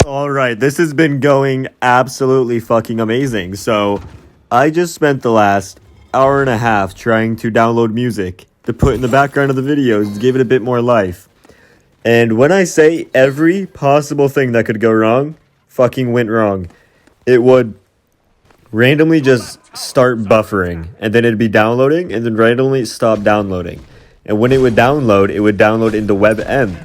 All right, this has been going absolutely fucking amazing. So, I just spent the last hour and a half trying to download music to put in the background of the videos to give it a bit more life. And when I say every possible thing that could go wrong, fucking went wrong. It would randomly just start buffering, and then it'd be downloading, and then randomly stop downloading. And when it would download into WebM,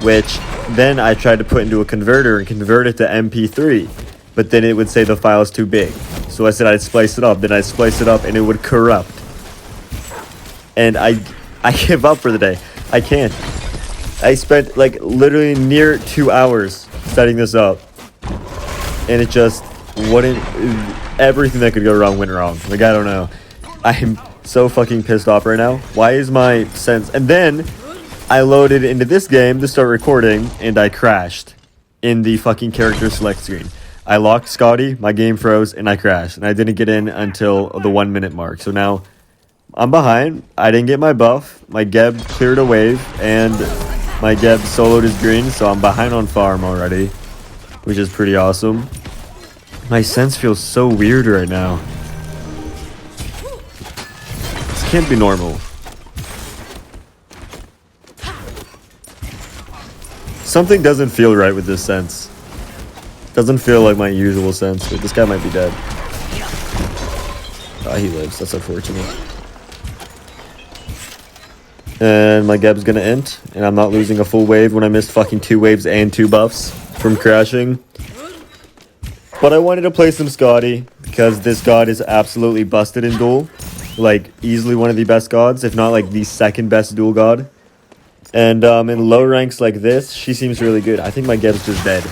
which then I tried to put into a converter and convert it to MP3, but then it would say the file's too big. So I said I'd splice it up, then I'd splice it up, and it would corrupt. And I give up for the day. I can't. I spent like literally near 2 hours setting this up, and it just wouldn't. Everything that could go wrong went wrong. Like, I don't know. I'm so fucking pissed off right now. Why is my sense? And then I loaded into this game to start recording, and I crashed in the fucking character select screen. I locked Skadi, my game froze, and I crashed. And I didn't get in until the 1 minute mark. So now I'm behind. I didn't get my buff. My Geb cleared a wave, and my Geb soloed his green, so I'm behind on farm already, which is pretty awesome. My sense feels so weird right now. This can't be normal. Something doesn't feel right with this sense. Doesn't feel like my usual sense. Wait, this guy might be dead. Ah, he lives. That's unfortunate. And my Geb's gonna int, and I'm not losing a full wave when I missed fucking 2 waves and 2 buffs from crashing. But I wanted to play some Skadi, because this god is absolutely busted in duel. Like, easily one of the best gods, if not like the second best duel god. And in low ranks like this, she seems really good. I think my Geb's just dead,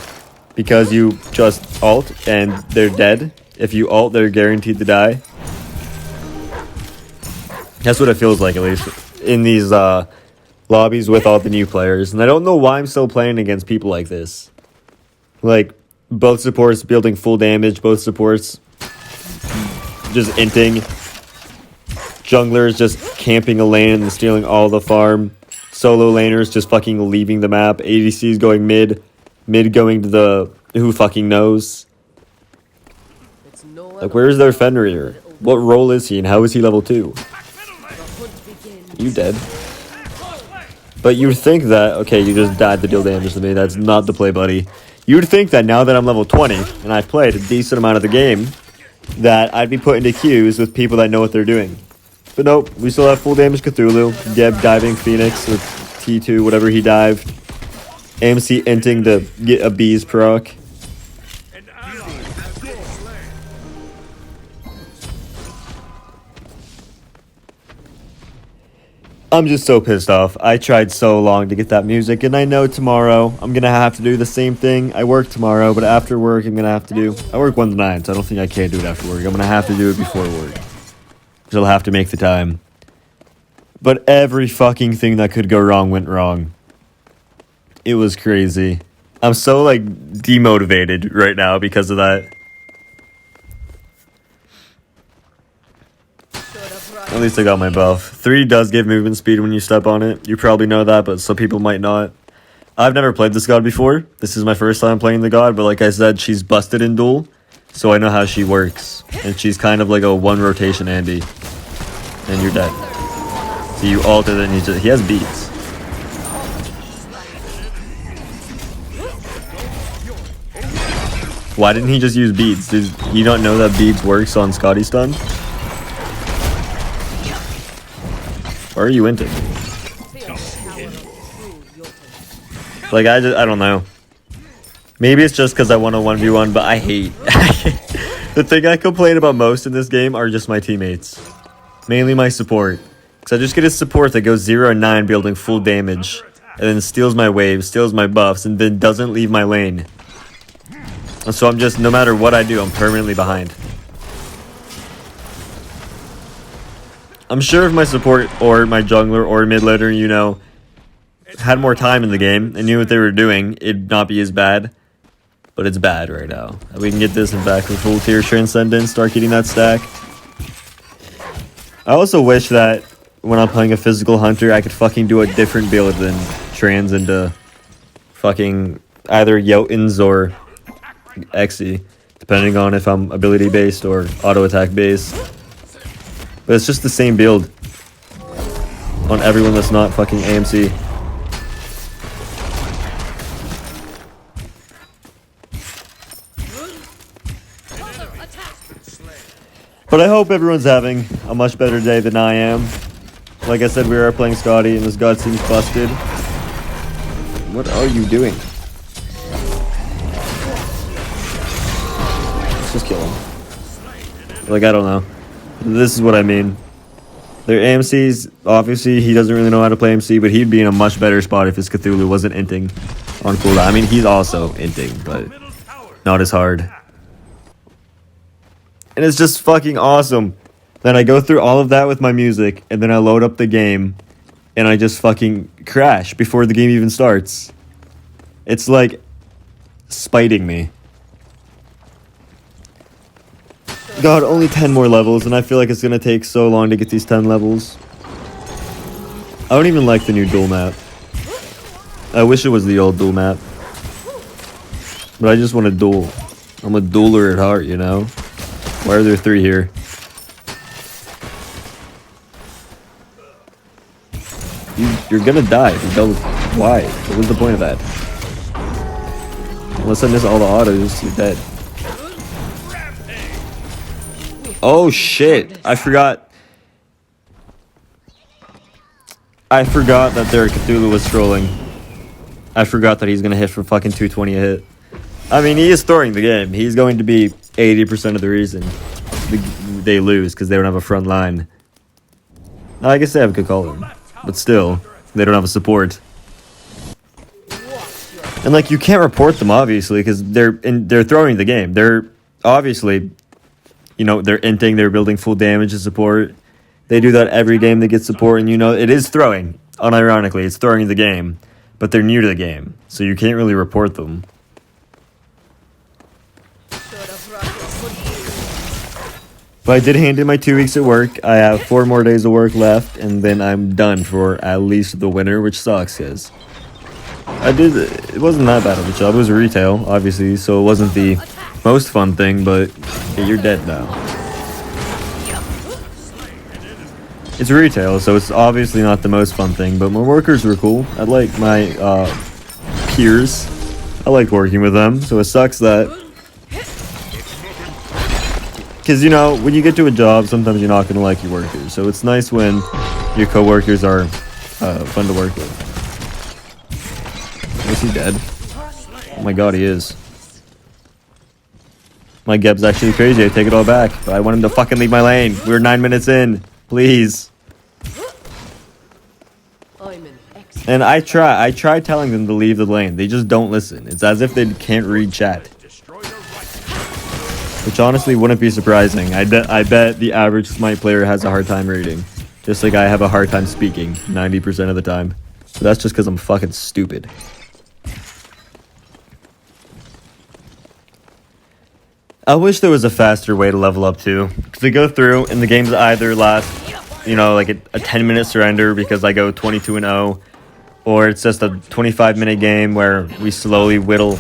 because you just ult and they're dead. If you ult, they're guaranteed to die. That's what it feels like, at least in these lobbies with all the new players. And I don't know why I'm still playing against people like this. Like, both supports building full damage, both supports just inting, junglers just camping a lane and stealing all the farm, solo laners just fucking leaving the map, ADCs going mid going to the who fucking knows. Like, where's their Fenrir? What role is he, and how is he level 2? You dead. But you'd think that, okay, you just died to deal damage to me. That's not the play, buddy. You'd think that now that I'm level 20, and I've played a decent amount of the game, that I'd be put into queues with people that know what they're doing. But nope, we still have full damage Cthulhu, Geb diving Phoenix with T2, whatever he dived. AMC inting to get a bees proc. I'm just so pissed off. I tried so long to get that music, and I know tomorrow I'm going to have to do the same thing. I work tomorrow, but after work I'm going to have to do... I work 1 to 9, so I don't think I can do it after work. I'm going to have to do it before work, because I'll have to make the time. But every fucking thing that could go wrong went wrong. It was crazy. I'm so, like, demotivated right now because of that. At least I got my buff. 3 does give movement speed when you step on it. You probably know that, but some people might not. I've never played this god before. This is my first time playing the god, but like I said, she's busted in duel, so I know how she works. And she's kind of like a 1 rotation Andy. And you're dead. So you alter it, and he has beads. Why didn't he just use beads? Did you not know that beads works on Skadi stun? Or are you into it? Like, I don't know. Maybe it's just because I want a 1v1, but I hate. The thing I complain about most in this game are just my teammates. Mainly my support. Because I just get a support that goes 0 and 9 building full damage, and then steals my waves, steals my buffs, and then doesn't leave my lane. And so I'm just, no matter what I do, I'm permanently behind. I'm sure if my support or my jungler or mid laner, you know, had more time in the game and knew what they were doing, it'd not be as bad. But it's bad right now. We can get this in back with full tier Transcendence, start getting that stack. I also wish that when I'm playing a physical hunter, I could fucking do a different build than trans into fucking either Jotuns or Xe, depending on if I'm ability based or auto attack based. But it's just the same build on everyone that's not fucking AMC. But I hope everyone's having a much better day than I am. Like I said, we are playing Skadi and this god seems busted. What are you doing? Let's just kill him. Like, I don't know. This is what I mean. Their AMCs, obviously, he doesn't really know how to play AMC, but he'd be in a much better spot if his Cthulhu wasn't inting on cooldown. I mean, he's also inting, but not as hard. And it's just fucking awesome. Then I go through all of that with my music, and then I load up the game, and I just fucking crash before the game even starts. It's like spiting me. God, only 10 more levels, and I feel like it's gonna take so long to get these 10 levels. I don't even like the new duel map. I wish it was the old duel map. But I just want to duel. I'm a dueler at heart, you know? Why are there 3 here? You're gonna die if you don't. Why? What was the point of that? Unless I miss all the autos, you're dead. Oh shit! I forgot that their Cthulhu was trolling. I forgot that he's gonna hit for fucking 220 a hit. I mean, he is throwing the game. He's going to be 80% of the reason they lose because they don't have a front line. I guess they have a good caller, but still, they don't have a support. And like, you can't report them obviously because they're throwing the game. They're obviously, you know, they're inting. They're building full damage to support. They do that every game they get support, and you know it is throwing. Unironically, it's throwing the game, but they're new to the game, so you can't really report them. But I did hand in my 2 weeks at work. I have 4 more days of work left, and then I'm done for at least the winter, which sucks, because it wasn't that bad of a job. It was retail, obviously, so it wasn't the most fun thing, but yeah, you're dead now. It's retail, so it's obviously not the most fun thing, but my workers were cool. I like my peers. I liked working with them, so it sucks that... Because, you know, when you get to a job, sometimes you're not going to like your workers. So it's nice when your coworkers are fun to work with. Is he dead? Oh my god, he is. My Geb's actually crazy. I take it all back. But I want him to fucking leave my lane. We're 9 minutes in. Please. And I try telling them to leave the lane. They just don't listen. It's as if they can't read chat. Which honestly wouldn't be surprising. I bet the average Smite player has a hard time reading. Just like I have a hard time speaking 90% of the time. But that's just because I'm fucking stupid. I wish there was a faster way to level up too. Because they go through and the games either last, you know, like a 10-minute surrender because I go 22-0. Or it's just a 25-minute game where I slowly whittle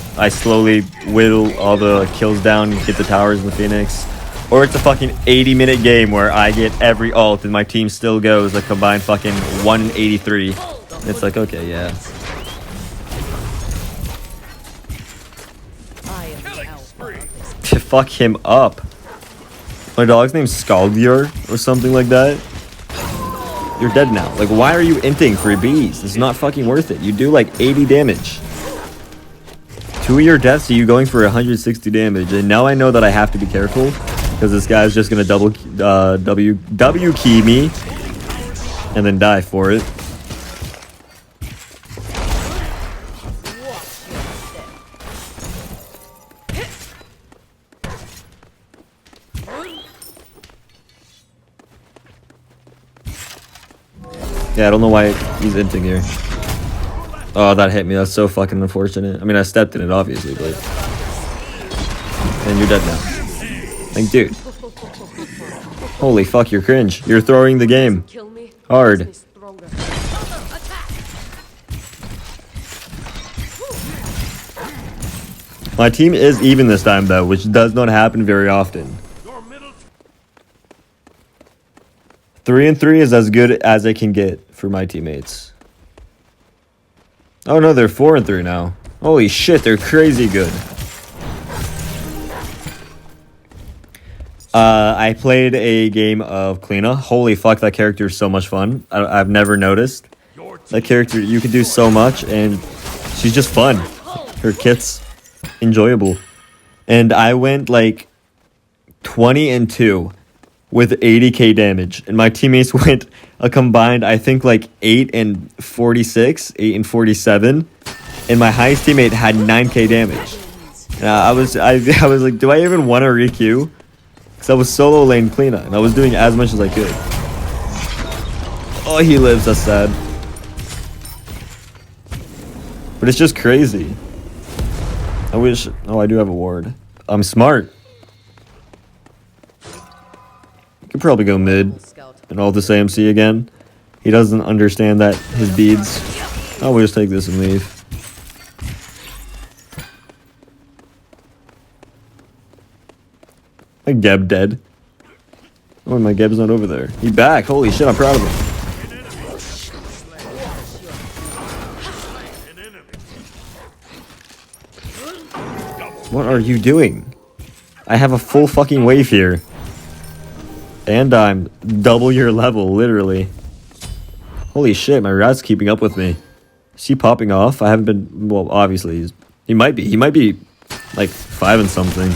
all the kills down and get the towers and the Phoenix. Or it's a fucking 80-minute game where I get every ult and my team still goes a combined fucking 183. It's like, okay, yeah. Fuck him up. My dog's name's Skadi or something like that. You're dead now. Like, why are you inting for bees? It's not fucking worth it. You do like 80 damage. 2 of your deaths are you going for 160 damage. And now I know that I have to be careful because this guy's just gonna double W key me and then die for it. Yeah, I don't know why he's inting here. Oh, that hit me. That's so fucking unfortunate. I mean, I stepped in it, obviously, but... And you're dead now. Like, dude. Holy fuck, you're cringe. You're throwing the game. Hard. My team is even this time, though, which does not happen very often. 3-3 is as good as it can get for my teammates. Oh no, they're 4-3 now. Holy shit, they're crazy good. I played a game of Kleena. Holy fuck, that character is so much fun. I've never noticed. That character, you can do so much, and she's just fun. Her kit's enjoyable. And I went like 20-2 with 80k damage. And my teammates went a combined, I think, like 8-46, 8-47. And my highest teammate had 9k damage. And I was like, do I even want to re-queue? Because I was solo lane Kleena, and I was doing as much as I could. Oh, he lives, that's sad. But it's just crazy. I wish... Oh, I do have a ward. I'm smart. Could probably go mid and all this AMC again. He doesn't understand that his beads. I'll just take this and leave. My Geb dead. Oh, my Geb's not over there. He back. Holy shit, I'm proud of him. What are you doing? I have a full fucking wave here. And I'm double your level, literally. Holy shit, my rat's keeping up with me. Is he popping off? I haven't been... Well, obviously, he might be. He might be, like, 5 and something.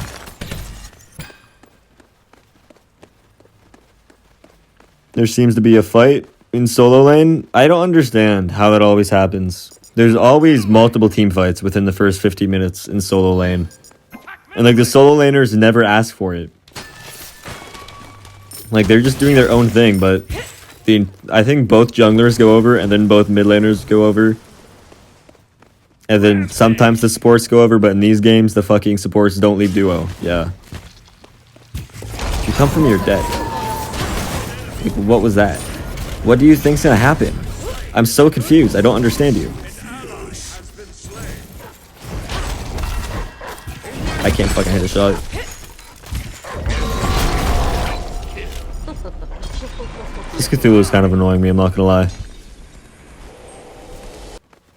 There seems to be a fight in solo lane. I don't understand how that always happens. There's always multiple team fights within the first 50 minutes in solo lane. And, like, the solo laners never ask for it. Like, they're just doing their own thing, but I think both junglers go over, and then both mid laners go over. And then sometimes the supports go over, but in these games, the fucking supports don't leave duo. Yeah. You come from your deck. Like, what was that? What do you think's gonna happen? I'm so confused. I don't understand you. I can't fucking hit a shot. This Cthulhu is kind of annoying me, I'm not gonna lie.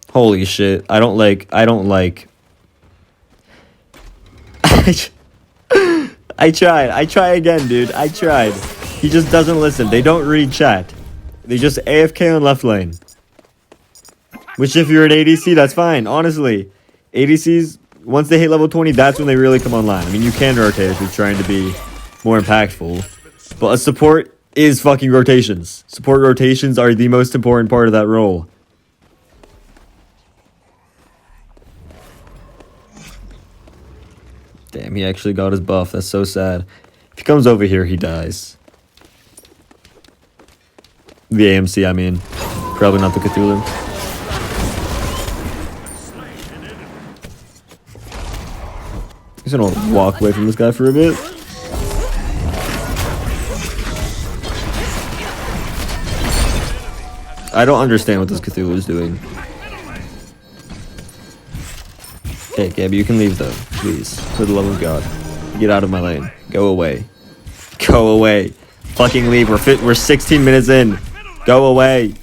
Holy shit. I don't like... I tried. I try again, dude. I tried. He just doesn't listen. They don't read chat. They just AFK on left lane. Which if you're an ADC, that's fine. Honestly. ADCs, once they hit level 20, that's when they really come online. I mean, you can rotate if you're trying to be more impactful. But a support is fucking rotations. Support rotations are the most important part of that role. Damn, he actually got his buff. That's so sad. If he comes over here, he dies. The AMC, I mean. Probably not the Cthulhu. He's gonna walk away from this guy for a bit. I don't understand what this Cthulhu is doing. Okay, Gabby, you can leave though, please. For the love of God. Get out of my lane. Go away. Go away. Fucking leave. We're 16 minutes in. Go away.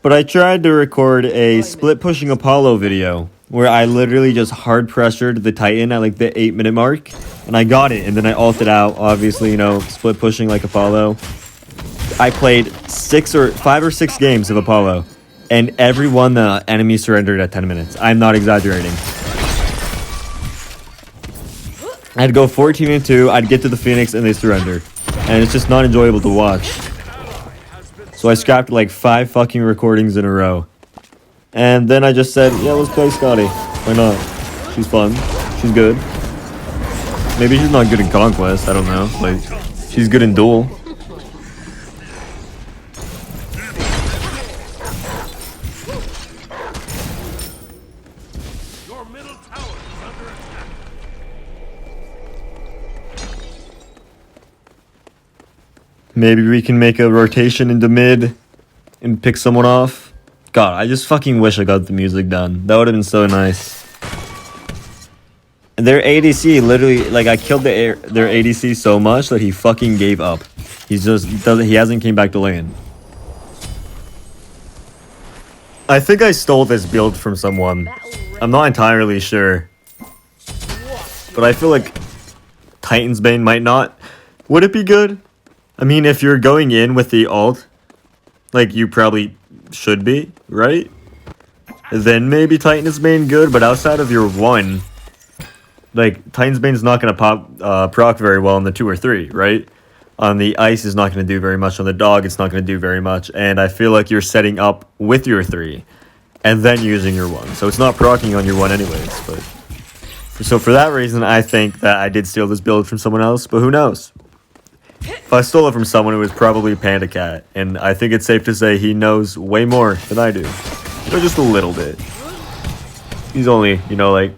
But I tried to record a split pushing Apollo video where I literally just hard pressured the Titan at like the 8-minute mark, and I got it, and then I ulted out, obviously, you know, split pushing like Apollo. I played 5 or 6 games of Apollo, and every one the enemy surrendered at 10 minutes. I'm not exaggerating. I'd go 14-2, I'd get to the Phoenix, and they surrender. And it's just not enjoyable to watch. So I scrapped like 5 fucking recordings in a row. And then I just said, yeah, let's play Skadi. Why not? She's fun. She's good. Maybe she's not good in Conquest, I don't know. Like, she's good in Duel. Maybe we can make a rotation into mid and pick someone off. God, I just fucking wish I got the music done. That would have been so nice. Their ADC literally, like, I killed their ADC so much that he fucking gave up. He hasn't came back to lane. I think I stole this build from someone. I'm not entirely sure. But I feel like Titan's Bane might not. Would it be good? I mean, if you're going in with the ult, like you probably should be, right? Then maybe Titan's Bane good, but outside of your 1, like Titan's Bane's not going to proc very well on the 2 or 3, right? On the ice is not going to do very much. On the dog, it's not going to do very much. And I feel like you're setting up with your 3 and then using your 1. So it's not proccing on your 1 anyways. But so for that reason, I think that I did steal this build from someone else, but who knows? If I stole it from someone, it was probably Panda Cat, and I think it's safe to say he knows way more than I do. Or just a little bit. He's only, you know, like,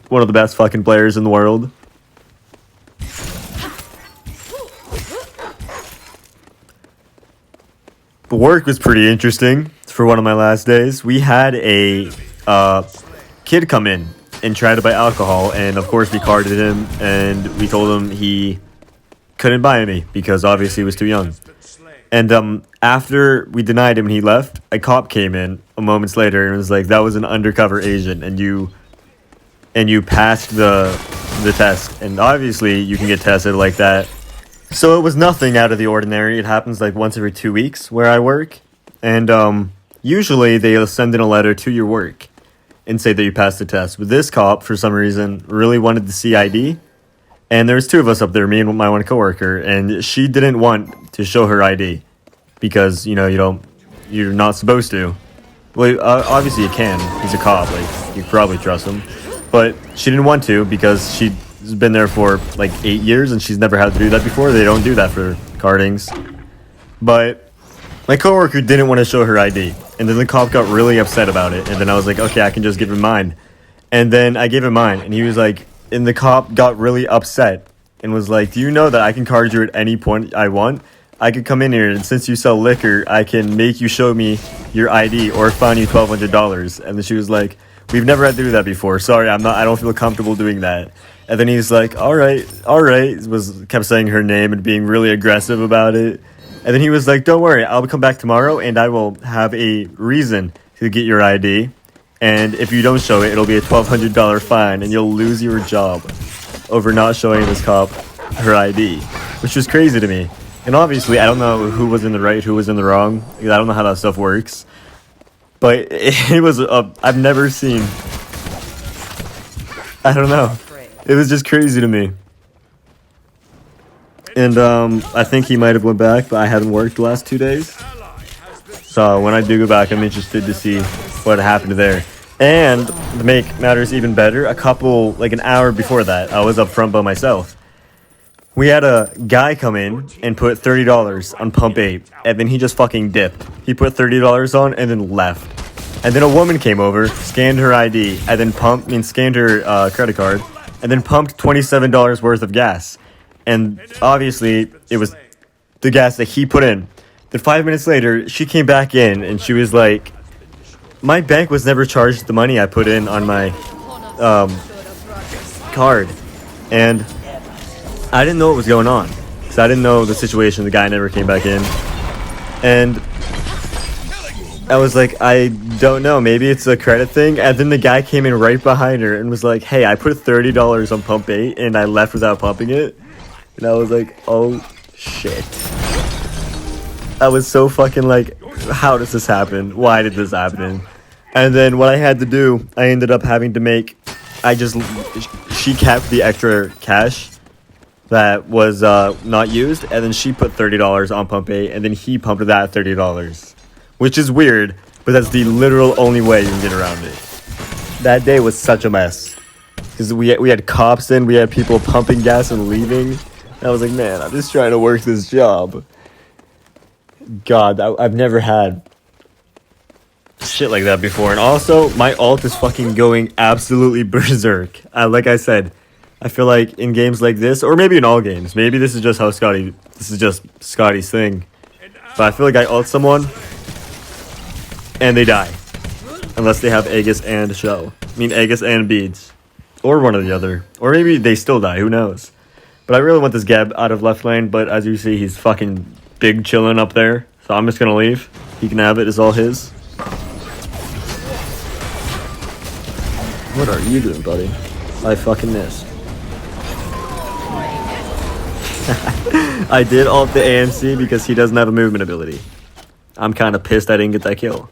one of the best fucking players in the world. The work was pretty interesting for one of my last days. We had a kid come in and try to buy alcohol, and of course we carded him, and we told him he couldn't buy any because obviously he was too young. And after we denied him and he left, a cop came in a moments later and was like, that was an undercover agent, and you passed the test. And obviously you can get tested like that. So it was nothing out of the ordinary. It happens like once every 2 weeks where I work. And usually they'll send in a letter to your work and say that you passed the test. But this cop, for some reason, really wanted to see ID. And there was 2 of us up there, me and my one coworker, and she didn't want to show her ID because, you know, you're not supposed to. Well, obviously you can. He's a cop, like, you probably trust him. But she didn't want to because she's been there for like 8 years and she's never had to do that before. They don't do that for cardings. But my coworker didn't want to show her ID, and then the cop got really upset about it. And then I was like, okay, I can just give him mine. And then I gave him mine, and he was like, and the cop got really upset and was like, do you know that I can card you at any point I want? I could come in here, and since you sell liquor, I can make you show me your ID or fine you $1,200. And then she was like, we've never had to do that before. Sorry, I don't feel comfortable doing that. And then he's like, all right, kept saying her name and being really aggressive about it. And then he was like, don't worry, I'll come back tomorrow and I will have a reason to get your ID. And if you don't show it, it'll be a $1,200 fine, and you'll lose your job over not showing this cop her ID, which was crazy to me. And obviously, I don't know who was in the right, who was in the wrong. I don't know how that stuff works. But it was, I've never seen, I don't know. It was just crazy to me. And I think he might have went back, but I haven't worked the last 2 days. So when I do go back, I'm interested to see what happened there. And to make matters even better, an hour before that, I was up front by myself. We had a guy come in and put $30 on pump 8, and then he just fucking dipped. He put $30 on and then left. And then a woman came over, scanned her ID, and then scanned her credit card, and then pumped $27 worth of gas. And obviously, it was the gas that he put in. Then 5 minutes later, she came back in, and she was like, my bank was never charged the money I put in on my card. And I didn't know what was going on. So I didn't know the situation. The guy never came back in. And I was like, I don't know. Maybe it's a credit thing. And then the guy came in right behind her and was like, hey, I put $30 on pump 8 and I left without pumping it. And I was like, oh, shit. I was so fucking like, how does this happen? Why did this happen? And then what I had to do, I ended up having to she kept the extra cash that was not used, and then she put $30 on pump 8, and then he pumped that $30. Which is weird, but that's the literal only way you can get around it. That day was such a mess. Because we had cops in, we had people pumping gas and leaving. And I was like, man, I'm just trying to work this job. God, I've never had shit like that before. And also, my ult is fucking going absolutely berserk. Like I said, I feel like in games like this, or maybe in all games, maybe this is just this is just Scotty's thing. But I feel like I ult someone, and they die. Unless they have Aegis and Shell. I mean, Aegis and Beads. Or one or the other. Or maybe they still die, who knows. But I really want this Geb out of left lane, but as you see, he's fucking big chilling up there. So I'm just gonna leave. He can have it, it's all his. What are you doing, buddy? I fucking missed. I did ult the AMC because he doesn't have a movement ability. I'm kind of pissed I didn't get that kill.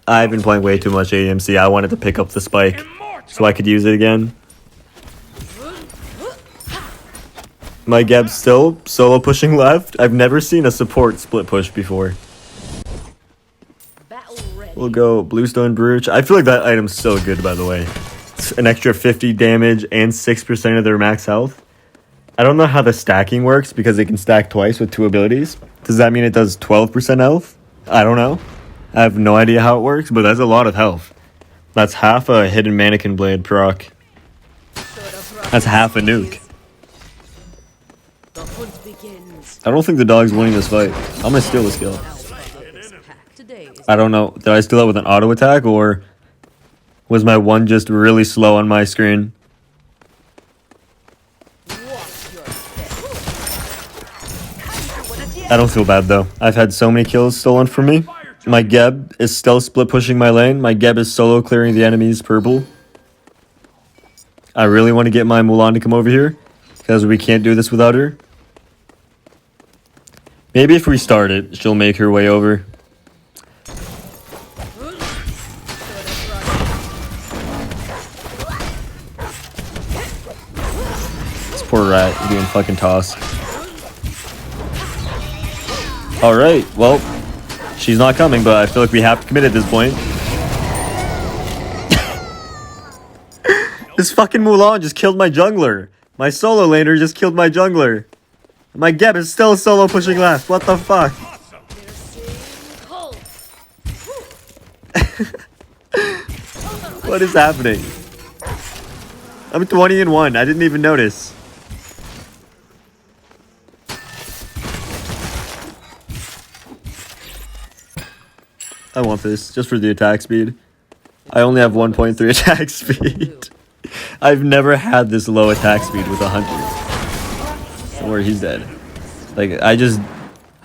I've been playing way too much AMC. I wanted to pick up the spike so I could use it again. My Geb's still solo pushing left. I've never seen a support split push before. We'll go Bluestone Brooch. I feel like that item's so good, by the way. It's an extra 50 damage and 6% of their max health. I don't know how the stacking works because they can stack twice with 2 abilities. Does that mean it does 12% health? I don't know. I have no idea how it works, but that's a lot of health. That's half a hidden mannequin blade proc. That's half a nuke. I don't think the dog's winning this fight. I'm gonna steal this kill. I don't know. Did I steal it with an auto attack, or was my one just really slow on my screen? I don't feel bad though. I've had so many kills stolen from me. My Geb is still split pushing my lane. My Geb is solo clearing the enemy's purple. I really want to get my Mulan to come over here because we can't do this without her. Maybe if we start it, she'll make her way over. This poor rat is being fucking tossed. Alright, well, she's not coming, but I feel like we have to commit at this point. This fucking Mulan just killed my jungler. My solo laner just killed my jungler. My Geb is still solo pushing left. What the fuck? What is happening? I'm 20-1. I didn't even notice. I want this just for the attack speed. I only have 1.3 attack speed. I've never had this low attack speed with a hunter. Don't worry, he's dead. Like, I just...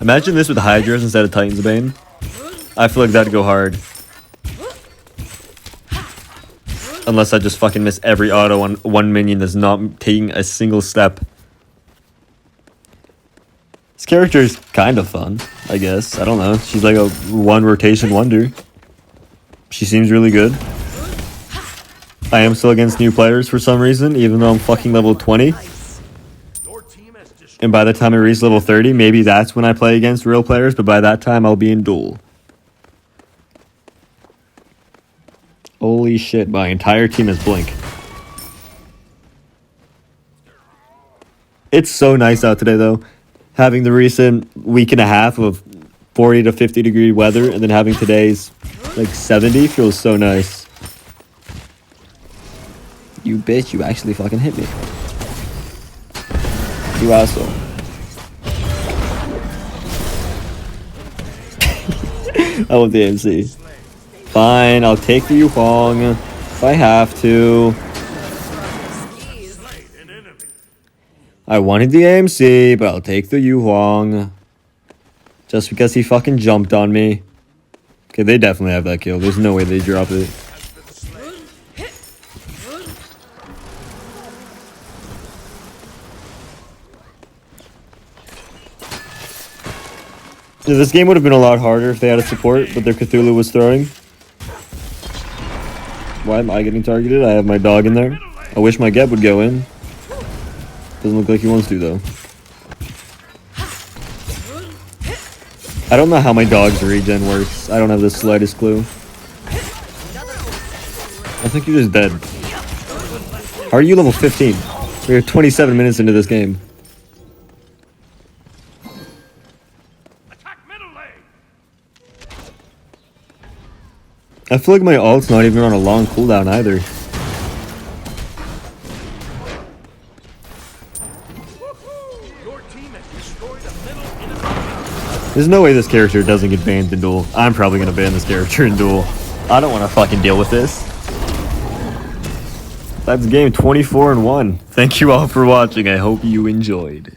Imagine this with Hydras instead of Titan's Bane. I feel like that'd go hard. Unless I just fucking miss every auto on one minion that's not taking a single step. This character is kind of fun, I guess. I don't know. She's like a one rotation wonder. She seems really good. I am still against new players for some reason, even though I'm fucking level 20. And by the time I reach level 30, maybe that's when I play against real players, but by that time I'll be in duel. Holy shit, my entire team is Blink. It's so nice out today though. Having the recent week and a half of 40 to 50 degree weather and then having today's like 70 feels so nice. You bitch, you actually fucking hit me. You asshole. I want the AMC. Fine, I'll take the Yukong if I have to. I wanted the AMC, but I'll take the Yuhong. Just because he fucking jumped on me. Okay, they definitely have that kill. There's no way they drop it. Yeah, this game would have been a lot harder if they had a support, but their Cthulhu was throwing. Why am I getting targeted? I have my dog in there. I wish my Geb would go in. Doesn't look like he wants to, though. I don't know how my dog's regen works. I don't have the slightest clue. I think you're just dead. How are you level 15? We're 27 minutes into this game. I feel like my ult's not even on a long cooldown either. There's no way this character doesn't get banned in duel. I'm probably gonna ban this character in duel. I don't want to fucking deal with this. That's game 24-1. Thank you all for watching. I hope you enjoyed.